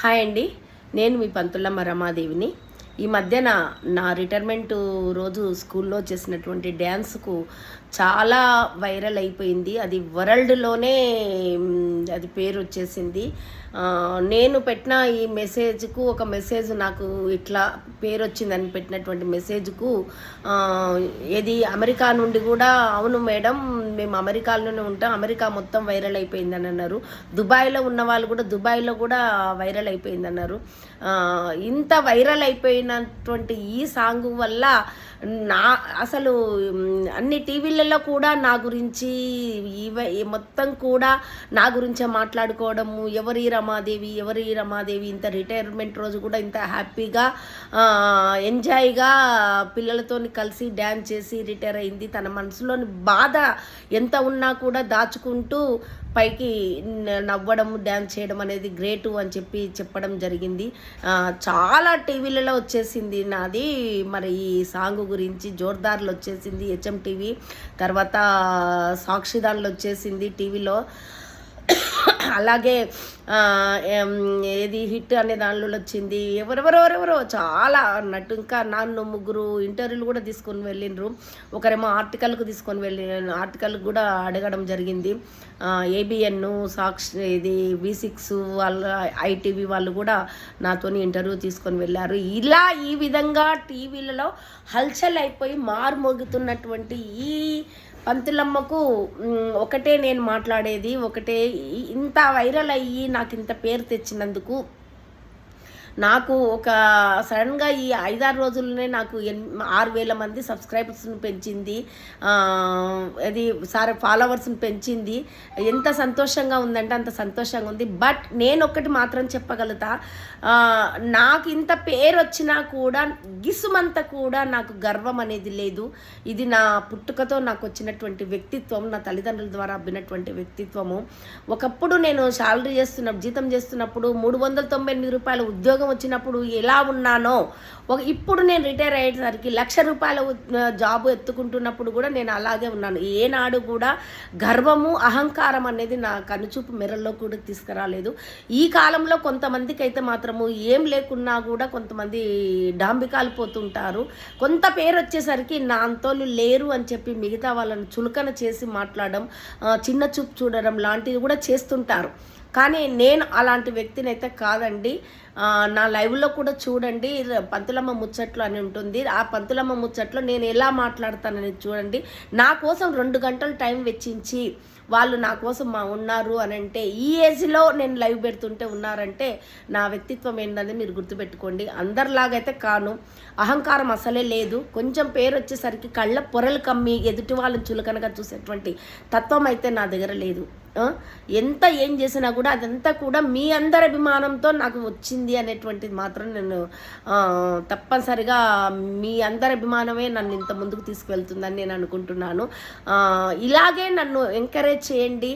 Hi అండి, నేను మీ పంతులమ్మ రమాదేవిని. ఈ మధ్యన నా రిటైర్మెంట్ రోజు స్కూల్లో చేసినటువంటి డ్యాన్స్కు చాలా వైరల్ అయిపోయింది. అది వరల్డ్లోనే అది పేరు వచ్చేసింది. నేను పెట్టిన ఈ మెసేజ్కు ఒక మెసేజ్ నాకు ఇట్లా పేరు వచ్చిందని పెట్టినటువంటి మెసేజ్కు ఇది అమెరికా నుండి కూడా, అవును మేడం మేము అమెరికాలోనే ఉంటాం, అమెరికా మొత్తం వైరల్ అయిపోయిందని అన్నారు. దుబాయ్లో ఉన్న వాళ్ళు కూడా దుబాయ్లో కూడా వైరల్ అయిపోయిందన్నారు. ఇంత వైరల్ అయిపోయినటువంటి ఈ సాంగ్ వల్ల అసలు అన్ని టీవీలలో కూడా నా గురించి మొత్తం కూడా నా గురించే మాట్లాడుకోవడము, ఎవరి రమాదేవి ఇంత రిటైర్మెంట్ రోజు కూడా ఇంత హ్యాపీగా ఎంజాయ్గా పిల్లలతో కలిసి డ్యాన్స్ చేసి రిటైర్ అయింది. తన మనసులోని బాధ ఎంత ఉన్నా కూడా దాచుకుంటూ పైకి నవ్వడం, డ్యాన్స్ చేయడం అనేది గ్రేటు అని చెప్పడం జరిగింది. చాలా టీవీలలో వచ్చేసింది నాది. మరి ఈ సాంగ్ గురించి జోర్దార్లో వచ్చేసింది హెచ్ఎం టీవీ, తర్వాత సాక్షిదాన్లో వచ్చేసింది టీవీలో, అలాగే ఏది హిట్ అనే దానిలో వచ్చింది. ఎవరెవరో చాలా అన్నట్టు. ఇంకా నన్ను ముగ్గురు ఇంటర్వ్యూలు కూడా తీసుకొని వెళ్ళిండ్రు. ఒకరేమో ఆర్టికల్కు తీసుకొని ఆర్టికల్కి కూడా అడగడం జరిగింది. ఏబిఎన్, సాక్షి, ఇది V6 వాళ్ళ, ఐటీవీ వాళ్ళు కూడా నాతోని ఇంటర్వ్యూ తీసుకొని వెళ్ళారు. ఇలా ఈ విధంగా టీవీలలో హల్చల్ అయిపోయి మారుమోగుతున్నటువంటి ఈ పంతులమ్మకు ఒకటే నేను మాట్లాడేది, ఒకటే, ఇంత వైరల్ అయ్యి నాకు ఇంత పేరు తెచ్చినందుకు నాకు ఒక సడన్గా ఈ 5-6 రోజుల్లోనే నాకు 6,000 మంది సబ్స్క్రైబర్స్ని పెంచింది, అది ఫాలోవర్స్ని పెంచింది. ఎంత సంతోషంగా ఉందంటే అంత సంతోషంగా ఉంది. బట్ నేను ఒక్కటి మాత్రం చెప్పగలుగుతా, నాకు ఇంత పేరు వచ్చినా కూడా గిసుమంతా కూడా నాకు గర్వం అనేది లేదు. ఇది నా పుట్టుకతో నాకు వచ్చినటువంటి వ్యక్తిత్వం, నా తల్లిదండ్రుల ద్వారా అబ్బినటువంటి వ్యక్తిత్వము. ఒకప్పుడు నేను శాలరీ జీతం చేస్తున్నప్పుడు 398 రూపాయల ఉద్యోగం వచ్చినప్పుడు ఎలా ఉన్నానో, ఇప్పుడు నేను రిటైర్ అయ్యేసరికి ₹1,00,000 జాబు ఎత్తుకుంటున్నప్పుడు కూడా నేను అలాగే ఉన్నాను. ఏనాడు కూడా గర్వము, అహంకారం అనేది నా కనుచూపు మెరల్లో కూడా తీసుకురాలేదు. ఈ కాలంలో కొంతమందికి అయితే మాత్రము ఏం లేకున్నా కూడా కొంతమంది డాంబికాలు పోతుంటారు. కొంత పేరు వచ్చేసరికి నా అంతోళ్ళు లేరు అని చెప్పి మిగతా వాళ్ళని చులకన చేసి మాట్లాడడం, చిన్న చూపు చూడడం లాంటివి కూడా చేస్తుంటారు. కానీ నేను అలాంటి వ్యక్తిని అయితే కాదండి. నా లైవ్లో కూడా చూడండి, పంతులమ్మ ముచ్చట్లు అని ఉంటుంది. ఆ పంతులమ్మ ముచ్చట్లో నేను ఎలా మాట్లాడతానని చూడండి. నా కోసం 2 గంటలు టైం వెచ్చించి వాళ్ళు నా కోసం ఉన్నారు అని అంటే, ఈ ఏజ్లో నేను లైవ్ పెడుతుంటే ఉన్నారంటే నా వ్యక్తిత్వం ఏంటనేది మీరు గుర్తుపెట్టుకోండి. అందరిలాగైతే కాను, అహంకారం అసలే లేదు. కొంచెం పేరు వచ్చేసరికి కళ్ళ పొరలు కమ్మి ఎదుటి వాళ్ళని చులకనగా చూసేటువంటి తత్వం అయితే నా దగ్గర లేదు. ఎంత ఏం చేసినా కూడా అదంతా కూడా మీ అందరి అభిమానంతో నాకు వచ్చింది అనేటువంటిది మాత్రం నేను తప్పనిసరిగా మీ అందరి అభిమానమే నన్ను ఇంత ముందుకు తీసుకువెళ్తుందని నేను అనుకుంటున్నాను. ఇలాగే నన్ను ఎంకరేజ్ చేయండి.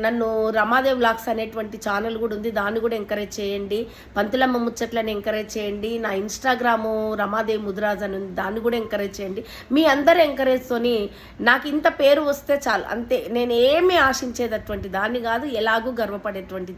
నన్ను రమాదేవి వ్లాగ్స్ అనేటువంటి ఛానల్ కూడా ఉంది, దాన్ని కూడా ఎంకరేజ్ చేయండి. పంతులమ్మ ముచ్చట్లను ఎంకరేజ్ చేయండి. నా ఇన్స్టాగ్రాము రమాదేవి ముదిరాజ్ అని ఉంది, దాన్ని కూడా ఎంకరేజ్ చేయండి. మీ అందరి ఎంకరేజ్తోని నాకు ఇంత పేరు వస్తే చాలు, అంతే. నేను ఏమీ ఆశించేటటువంటి దాన్ని కాదు, ఎలాగూ గర్వపడేటువంటి